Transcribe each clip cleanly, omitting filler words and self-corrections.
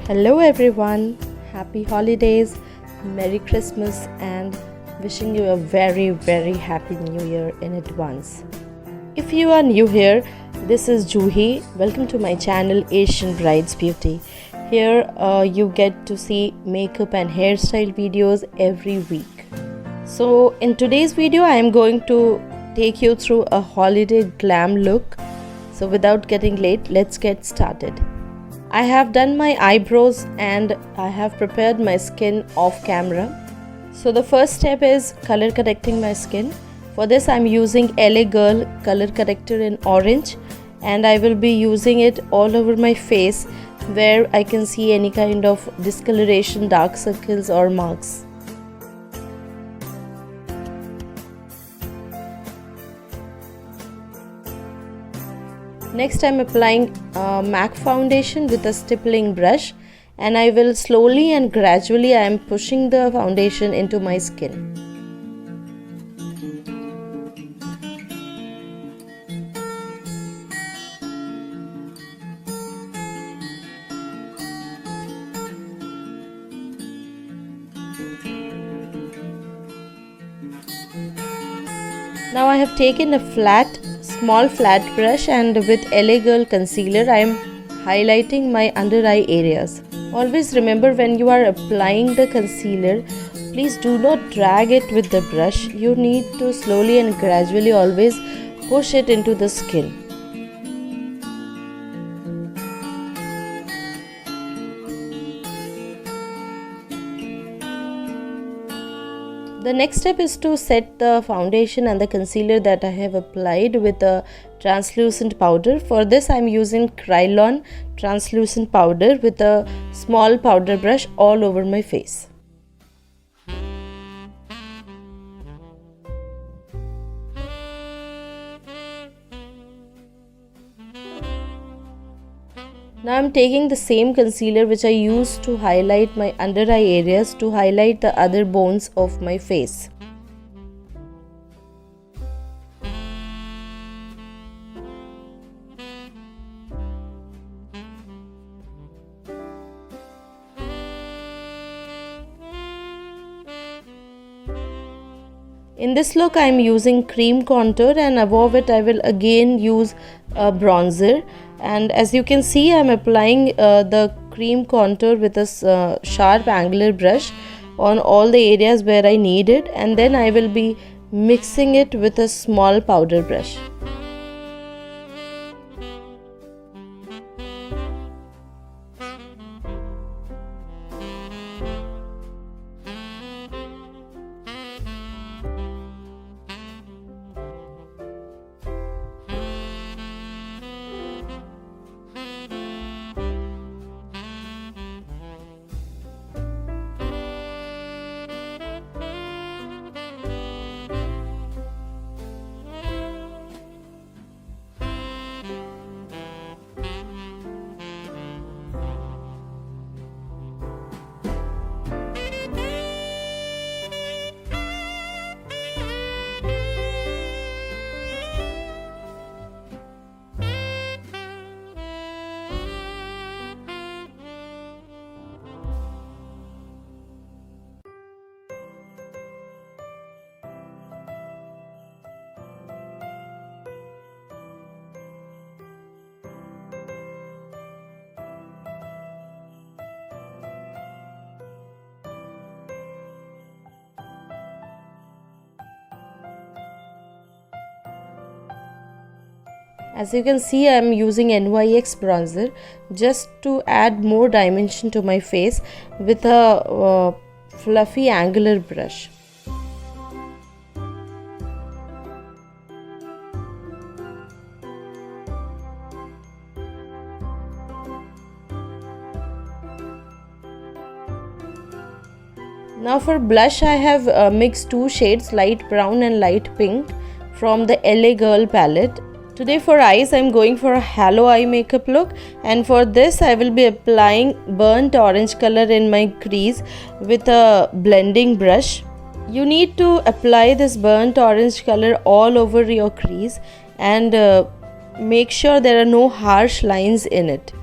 Hello everyone, happy holidays, Merry Christmas and wishing you a very happy new year in advance. If you are new here, this is Juhi. Welcome to my channel Asian Brides Beauty. Here you get to see makeup and hairstyle videos every week. So in today's video I am going to take you through a holiday glam look. So without getting late, let's get started. I have done my eyebrows and I have prepared my skin off camera. So the first step is color correcting my skin. For this I am using LA Girl color corrector in orange and I will be using it all over my face where I can see any kind of discoloration, dark circles or marks. Next I am applying MAC foundation with a stippling brush and I will slowly and gradually I am pushing the foundation into my skin. Now I have taken a small flat brush and with LA Girl concealer I am highlighting my under eye areas. Always remember, when you are applying the concealer, please do not drag it with the brush. You need to slowly and gradually always push it into the skin. The next step is to set the foundation and the concealer that I have applied with a translucent powder. For this I am using Kryolan translucent powder with a small powder brush all over my face. Now I am taking the same concealer which I used to highlight my under eye areas to highlight the other bones of my face. In this look I am using cream contour and above it I will again use a bronzer. And as you can see, I am applying the cream contour with a sharp angular brush on all the areas where I need it, and then I will be mixing it with a small powder brush. As you can see, I am using NYX bronzer just to add more dimension to my face with a fluffy angular brush. Now for blush I have mixed two shades, light brown and light pink, from the LA Girl palette. Today for eyes I am going for a halo eye makeup look, and for this I will be applying burnt orange color in my crease with a blending brush. You need to apply this burnt orange color all over your crease and make sure there are no harsh lines in it.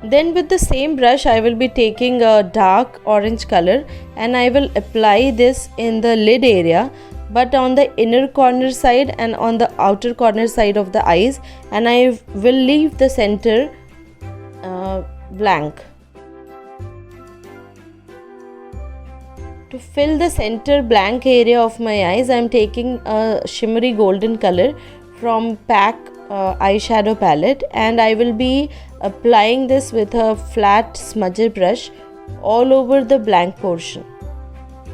Then with the same brush I will be taking a dark orange color and I will apply this in the lid area, but on the inner corner side and on the outer corner side of the eyes, and I will leave the center blank. To fill the center blank area of my eyes, I am taking a shimmery golden color from PAC eyeshadow palette, and I will be applying this with a flat smudger brush all over the blank portion.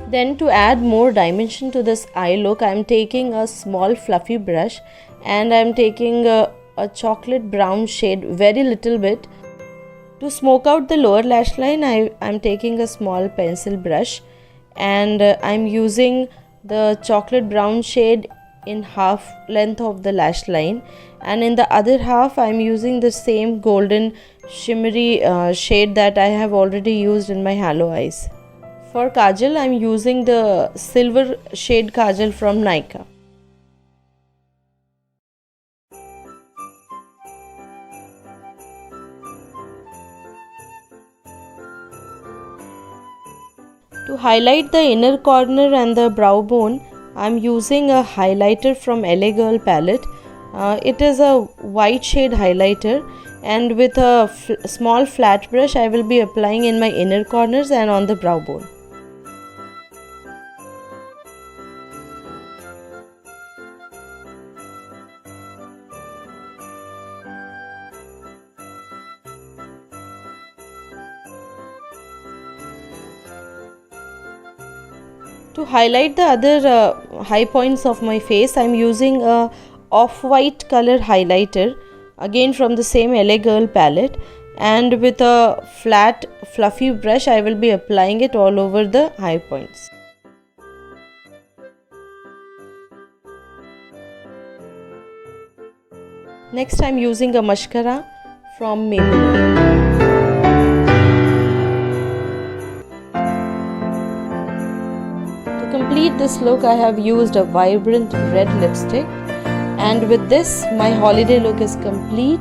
Then to add more dimension to this eye look, I am taking a small fluffy brush and I am taking a chocolate brown shade, very little bit. To smoke out the lower lash line, I am taking a small pencil brush and I am using the chocolate brown shade in half length of the lash line, and in the other half I am using the same golden shimmery shade that I have already used in my halo eyes. For kajal, I am using the silver shade kajal from Nykaa. To highlight the inner corner and the brow bone, I am using a highlighter from LA Girl palette. It is a white shade highlighter, and with a small flat brush I will be applying in my inner corners and on the brow bone. To highlight the other high points of my face, I am using a off-white color highlighter, again from the same LA Girl palette, and with a flat fluffy brush I will be applying it all over the high points. Next I am using a mascara from Maybelline. To complete this look, I have used a vibrant red lipstick, and with this my holiday look is complete.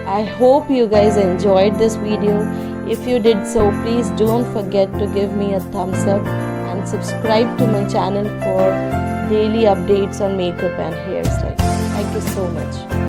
I hope you guys enjoyed this video. If you did so, please don't forget to give me a thumbs up and subscribe to my channel for daily updates on makeup and hairstyle. Thank you so much.